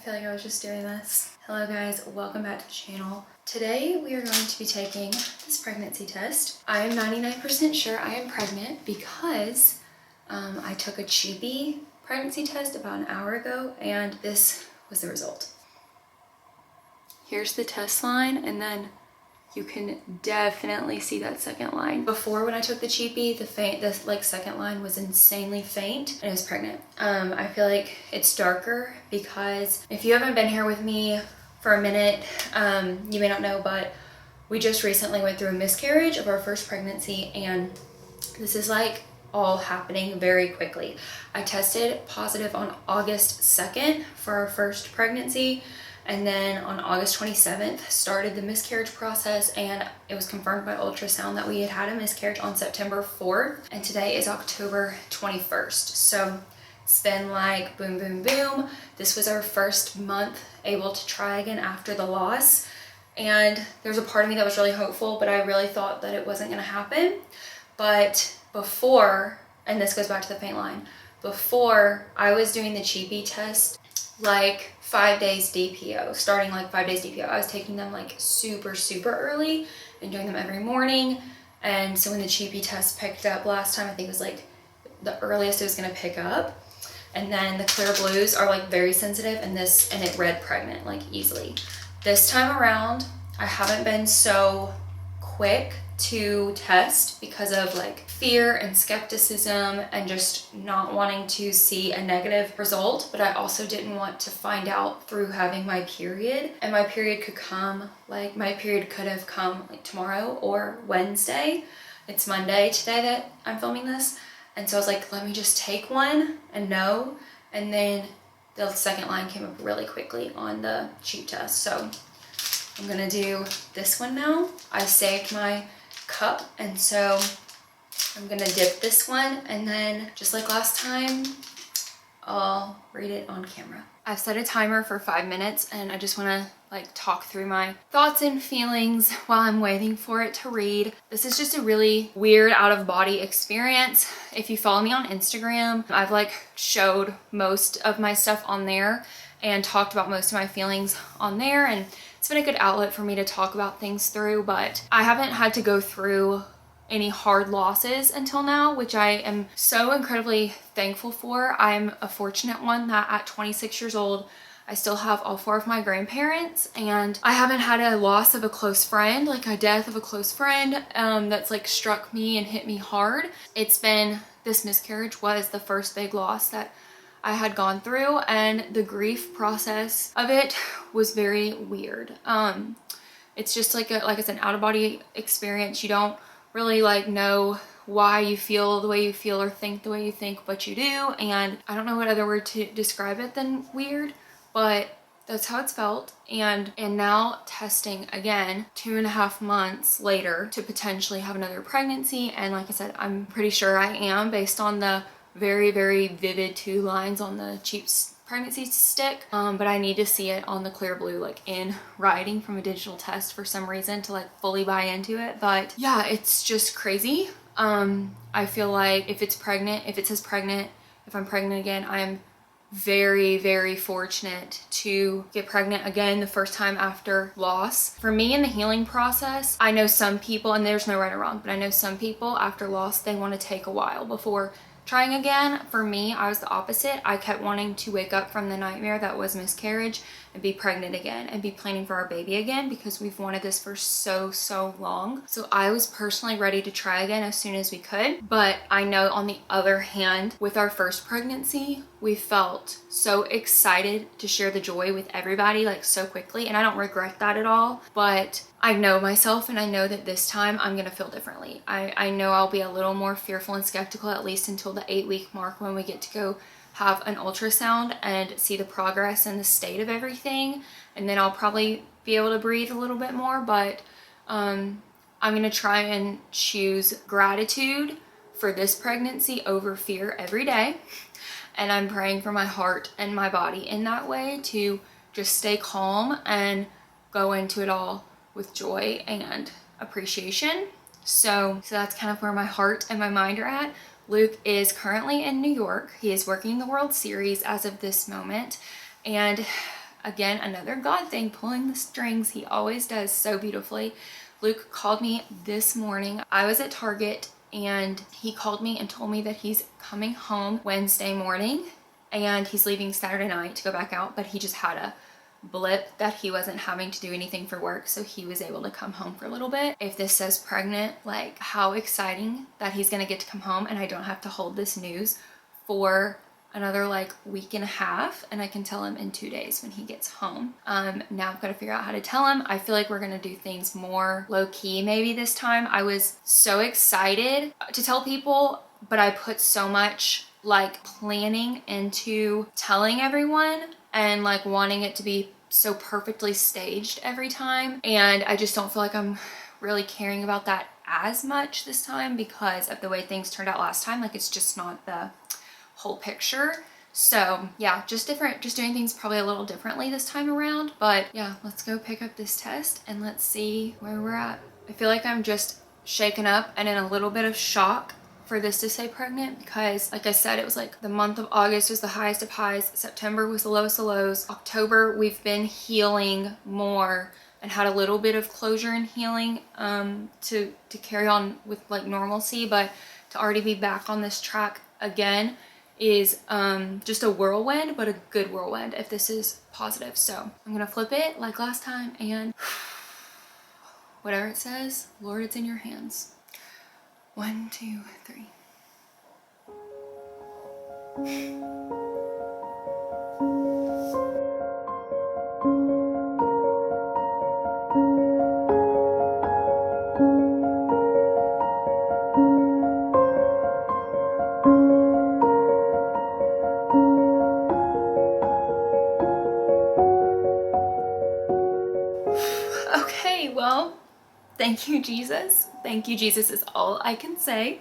feel like I was just doing this. Hello guys, welcome back to the channel. Today we are going to be taking this pregnancy test. I am 99% sure I am pregnant because I took a cheapy pregnancy test about an hour ago and this was the result. Here's the test line and then you can definitely see that second line. Before when I took the cheapy, the second line was insanely faint and I was pregnant. I feel like it's darker because if you haven't been here with me for a minute, you may not know, but we just recently went through a miscarriage of our first pregnancy and this is like all happening very quickly. I tested positive on August 2nd for our first pregnancy. And then on August 27th, started the miscarriage process and it was confirmed by ultrasound that we had had a miscarriage on September 4th. And today is October 21st. So it's been like boom, boom, boom. This was our first month able to try again after the loss. And there's a part of me that was really hopeful, but I really thought that it wasn't gonna happen. But before, and this goes back to the faint line, before I was doing the cheapy test, like 5 days DPO, starting like 5 days DPO. I was taking them like super early and doing them every morning. And so when the cheapy test picked up last time, I think it was like the earliest it was gonna pick up. And then the clear blues are like very sensitive and it read pregnant like easily. This time around, I haven't been so quick to test because of like fear and skepticism and just not wanting to see a negative result, but I also didn't want to find out through having my period, and my period could have come like tomorrow or Wednesday. It's Monday today that I'm filming this, and so I was like, let me just take one and know. And then the second line came up really quickly on the cheap test, so I'm gonna do this one now. I saved my cup and so I'm gonna dip this one and then just like last time I'll read it on camera. I've set a timer for 5 minutes and I just want to like talk through my thoughts and feelings while I'm waiting for it to read. This is just a really weird out of body experience. If you follow me on Instagram, I've like showed most of my stuff on there and talked about most of my feelings on there, and it's been a good outlet for me to talk about things through, but I haven't had to go through any hard losses until now, which I am so incredibly thankful for. I'm a fortunate one that at 26 years old, I still have all 4 of my grandparents, and I haven't had a loss of a close friend, like a death of a close friend, that's like struck me and hit me hard. This miscarriage was the first big loss that I had gone through, and the grief process of it was very weird. It's just like it's an out-of-body experience. You don't really like know why you feel the way you feel or think the way you think, but you do. And I don't know what other word to describe it than weird, but that's how it's felt. And now testing again 2.5 months later to potentially have another pregnancy. And like I said, I'm pretty sure I am based on the very vivid 2 lines on the cheap pregnancy stick, but I need to see it on the clear blue like in writing from a digital test for some reason to like fully buy into it. But yeah, it's just crazy. I feel like if it says pregnant, if I'm pregnant again, I am very fortunate to get pregnant again the first time after loss. For me in the healing process, I know some people, and there's no right or wrong, but I know some people after loss, they want to take a while before trying again. For me, I was the opposite. I kept wanting to wake up from the nightmare that was miscarriage and be pregnant again and be planning for our baby again because we've wanted this for so long. So I was personally ready to try again as soon as we could. But I know on the other hand, with our first pregnancy, we felt so excited to share the joy with everybody like so quickly, and I don't regret that at all. But I know myself and I know that this time I'm gonna feel differently. I know I'll be a little more fearful and skeptical, at least until the 8-week mark when we get to go have an ultrasound and see the progress and the state of everything. And then I'll probably be able to breathe a little bit more, but I'm gonna try and choose gratitude for this pregnancy over fear every day. And I'm praying for my heart and my body in that way to just stay calm and go into it all with joy and appreciation. So that's kind of where my heart and my mind are at. Luke is currently in New York. He is working the World Series as of this moment. And again, another God thing, pulling the strings. He always does so beautifully. Luke called me this morning. I was at Target and he called me and told me that he's coming home Wednesday morning and he's leaving Saturday night to go back out, but he just had a blip that he wasn't having to do anything for work, so he was able to come home for a little bit. If this says pregnant, like, how exciting that he's gonna get to come home and I don't have to hold this news for another like week and a half, and I can tell him in 2 days when he gets home. Now I've got to figure out how to tell him. I feel like we're gonna do things more low-key maybe this time. I was so excited to tell people, but I put so much like planning into telling everyone and like wanting it to be so perfectly staged every time, and I just don't feel like I'm really caring about that as much this time because of the way things turned out last time. Like, it's just not the whole picture. So yeah, just doing things probably a little differently this time around. But yeah, let's go pick up this test and let's see where we're at. I feel like I'm just shaken up and in a little bit of shock for this to say pregnant because, like I said, it was like the month of August was the highest of highs, September was the lowest of lows, October we've been healing more and had a little bit of closure and healing to carry on with like normalcy, but to already be back on this track again is just a whirlwind, but a good whirlwind if this is positive. So I'm gonna flip it like last time and whatever it says, Lord, it's in your hands. 1, 2, 3. Okay, well, thank you, Jesus. Thank you, Jesus, is all I can say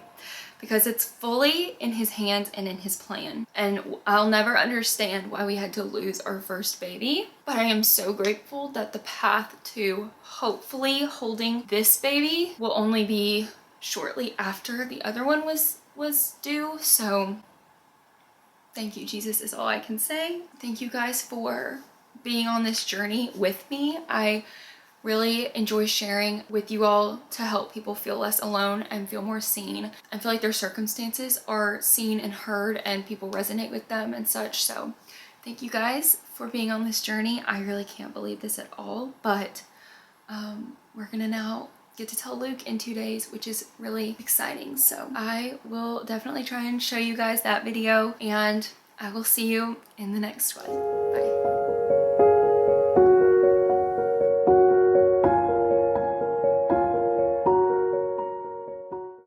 because it's fully in his hands and in his plan. And I'll never understand why we had to lose our first baby, but I am so grateful that the path to hopefully holding this baby will only be shortly after the other one was due. So thank you, Jesus, is all I can say. Thank you guys for being on this journey with me. I really enjoy sharing with you all to help people feel less alone and feel more seen and feel like their circumstances are seen and heard and people resonate with them and such. So thank you guys for being on this journey. I really can't believe this at all, but we're gonna now get to tell Luke in 2 days, which is really exciting. So I will definitely try and show you guys that video, and I will see you in the next one.